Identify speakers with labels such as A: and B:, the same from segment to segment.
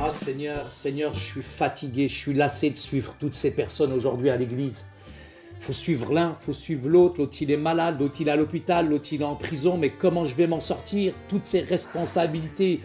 A: Ah Seigneur, je suis fatigué, je suis lassé de suivre toutes ces personnes aujourd'hui à l'église. Faut suivre l'un, faut suivre l'autre il est malade, l'autre il est à l'hôpital, l'autre il est en prison, mais comment je vais m'en sortir? Toutes ces responsabilités,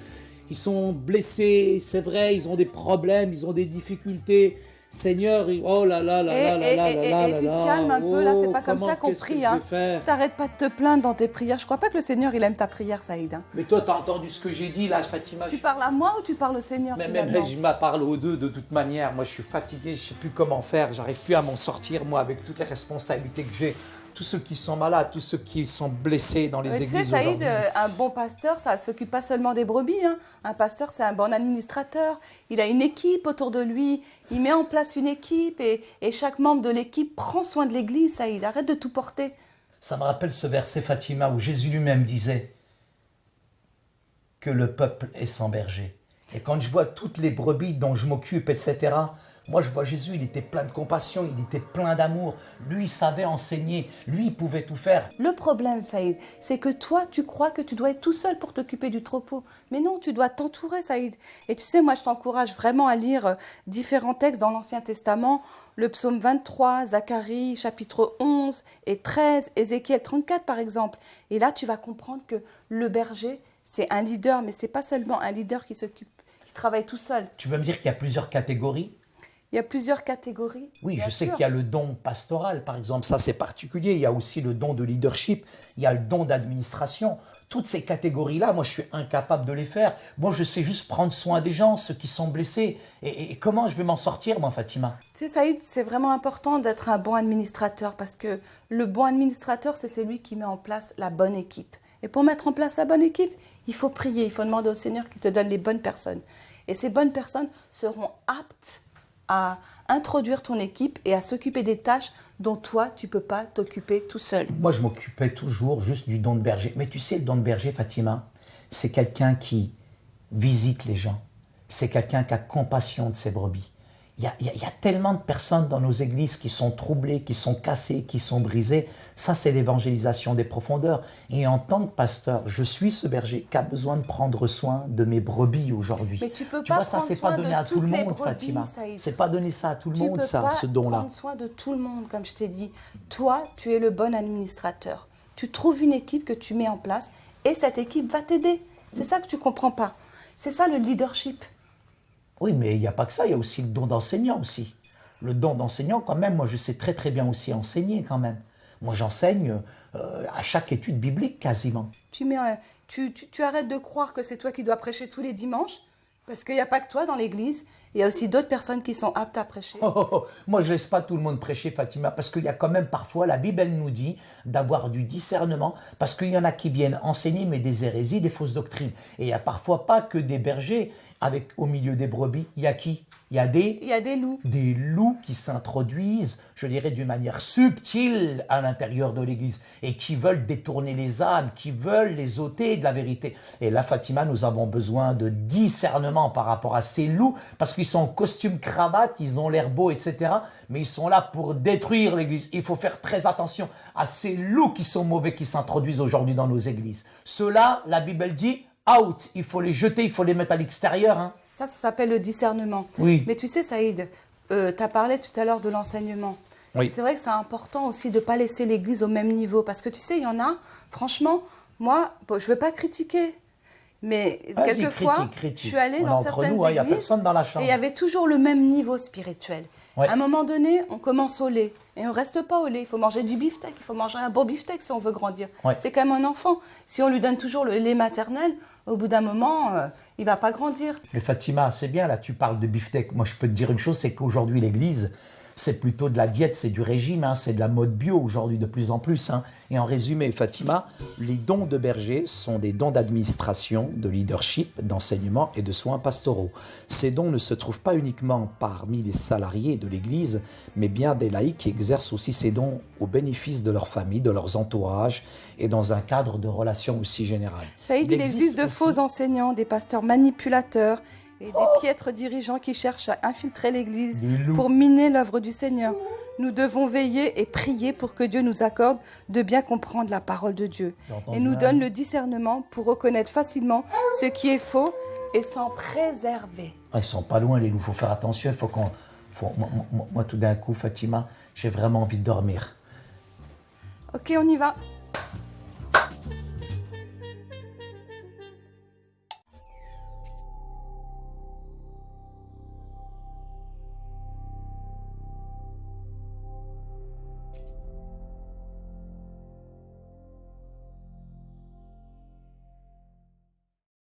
A: ils sont blessés, c'est vrai, ils ont des problèmes, ils ont des difficultés. Seigneur, oh là là là là là là là là
B: Et tu te calmes un peu, là, c'est pas comme ça qu'on prie. Hein. T'arrêtes pas de te plaindre dans tes prières. Je crois pas que le Seigneur, il aime ta prière, Saïd. Hein.
A: Mais toi, t'as entendu ce que j'ai dit là, Fatima?
B: Tu parles à moi ou tu parles au Seigneur?
A: Mais je m'en parle aux deux de toute manière. Moi, je suis fatigué, je sais plus comment faire. J'arrive plus à m'en sortir, moi, avec toutes les responsabilités que j'ai. Tous ceux qui sont malades, tous ceux qui sont blessés dans les églises aujourd'hui.
B: Tu sais, Saïd, un bon pasteur, ça ne s'occupe pas seulement des brebis. Hein. Un pasteur, c'est un bon administrateur. Il a une équipe autour de lui. Il met en place une équipe et chaque membre de l'équipe prend soin de l'église, Saïd. Arrête de tout porter.
A: Ça me rappelle ce verset, Fatima, où Jésus lui-même disait que le peuple est sans berger. Et quand je vois toutes les brebis dont je m'occupe, etc., moi, je vois Jésus, il était plein de compassion, il était plein d'amour. Lui, il savait enseigner. Lui, il pouvait tout faire.
B: Le problème, Saïd, c'est que toi, tu crois que tu dois être tout seul pour t'occuper du troupeau. Mais non, tu dois t'entourer, Saïd. Et tu sais, moi, je t'encourage vraiment à lire différents textes dans l'Ancien Testament. Le psaume 23, Zacharie, chapitre 11 et 13, Ézéchiel 34, par exemple. Et là, tu vas comprendre que le berger, c'est un leader, mais c'est pas seulement un leader qui travaille tout seul.
A: Tu veux me dire qu'il y a plusieurs catégories ?
B: Il y a plusieurs catégories.
A: Oui, je sais qu'il y a le don pastoral, par exemple, ça c'est particulier. Il y a aussi le don de leadership, il y a le don d'administration. Toutes ces catégories-là, moi je suis incapable de les faire. Moi je sais juste prendre soin des gens, ceux qui sont blessés. Et comment je vais m'en sortir, moi, Fatima?
B: Tu sais, Saïd, c'est vraiment important d'être un bon administrateur parce que le bon administrateur, c'est celui qui met en place la bonne équipe. Et pour mettre en place la bonne équipe, il faut prier, il faut demander au Seigneur qu'il te donne les bonnes personnes. Et ces bonnes personnes seront aptes à introduire ton équipe et à s'occuper des tâches dont toi, tu ne peux pas t'occuper tout seul.
A: Moi, je m'occupais toujours juste du don de berger. Mais tu sais, le don de berger, Fatima, c'est quelqu'un qui visite les gens. C'est quelqu'un qui a compassion de ses brebis. Il y a tellement de personnes dans nos églises qui sont troublées, qui sont cassées, qui sont brisées. Ça, c'est l'évangélisation des profondeurs. Et en tant que pasteur, je suis ce berger qui a besoin de prendre soin de mes brebis aujourd'hui.
B: Mais tu peux
A: pas vois, ça, c'est pas donné à tout le monde, Fatima. C'est pas donné ça à tout le monde, ça, ce don-là.
B: Tu peux pas prendre soin de tout le monde, comme je t'ai dit. Toi, tu es le bon administrateur. Tu trouves une équipe que tu mets en place et cette équipe va t'aider. C'est ça que tu comprends pas. C'est ça le leadership.
A: Oui, mais il n'y a pas que ça, il y a aussi le don d'enseignant aussi. Le don d'enseignant, quand même, moi je sais très très bien aussi enseigner quand même. Moi j'enseigne à chaque étude biblique quasiment.
B: Tu arrêtes de croire que c'est toi qui dois prêcher tous les dimanches, parce qu'il n'y a pas que toi dans l'église, il y a aussi d'autres personnes qui sont aptes à prêcher.
A: Moi je ne laisse pas tout le monde prêcher, Fatima, parce qu'il y a quand même parfois, la Bible elle nous dit d'avoir du discernement, parce qu'il y en a qui viennent enseigner mais des hérésies, des fausses doctrines. Et il n'y a parfois pas que des bergers. Au milieu des brebis, il y a qui? Il y a des
B: loups.
A: Des loups qui s'introduisent, je dirais, d'une manière subtile à l'intérieur de l'Église et qui veulent détourner les âmes, qui veulent les ôter de la vérité. Et là, Fatima, nous avons besoin de discernement par rapport à ces loups parce qu'ils sont en costume cravate, ils ont l'air beaux, etc. Mais ils sont là pour détruire l'Église. Il faut faire très attention à ces loups qui sont mauvais, qui s'introduisent aujourd'hui dans nos églises. Ceux-là, la Bible dit... out, il faut les jeter, il faut les mettre à l'extérieur. Hein.
B: Ça s'appelle le discernement.
A: Oui.
B: Mais tu sais, Saïd, tu as parlé tout à l'heure de l'enseignement.
A: Oui.
B: C'est vrai que c'est important aussi de ne pas laisser l'Église au même niveau. Parce que tu sais, il y en a, franchement, moi, je ne veux pas critiquer. Mais quelquefois, je suis allée dans certaines églises
A: y a personne dans la chambre.
B: Et il y avait toujours le même niveau spirituel.
A: Ouais.
B: À un moment donné, on commence au lait. Et on ne reste pas au lait. Il faut manger du beefsteak. Il faut manger un beau beefsteak si on veut grandir.
A: Ouais.
B: C'est comme un enfant. Si on lui donne toujours le lait maternel, au bout d'un moment, il ne va pas grandir.
A: Mais Fatima, c'est bien, là, tu parles de beefsteak. Moi, je peux te dire une chose, c'est qu'aujourd'hui, l'Église, c'est plutôt de la diète, c'est du régime, hein, c'est de la mode bio aujourd'hui de plus en plus. Hein. Et en résumé, Fatima, les dons de berger sont des dons d'administration, de leadership, d'enseignement et de soins pastoraux. Ces dons ne se trouvent pas uniquement parmi les salariés de l'Église, mais bien des laïcs qui exercent aussi ces dons au bénéfice de leur famille, de leurs entourages et dans un cadre de relations aussi général.
B: Saïd, il existe de faux enseignants, des pasteurs manipulateurs, et des piètres dirigeants qui cherchent à infiltrer l'Église pour miner l'œuvre du Seigneur. Nous devons veiller et prier pour que Dieu nous accorde de bien comprendre la parole de Dieu et nous donne le discernement pour reconnaître facilement ce qui est faux et sont préservés.
A: Ah, ils sont pas loin, les loups. Faut faire attention. Moi, tout d'un coup, Fatima, j'ai vraiment envie de dormir.
B: Ok, on y va.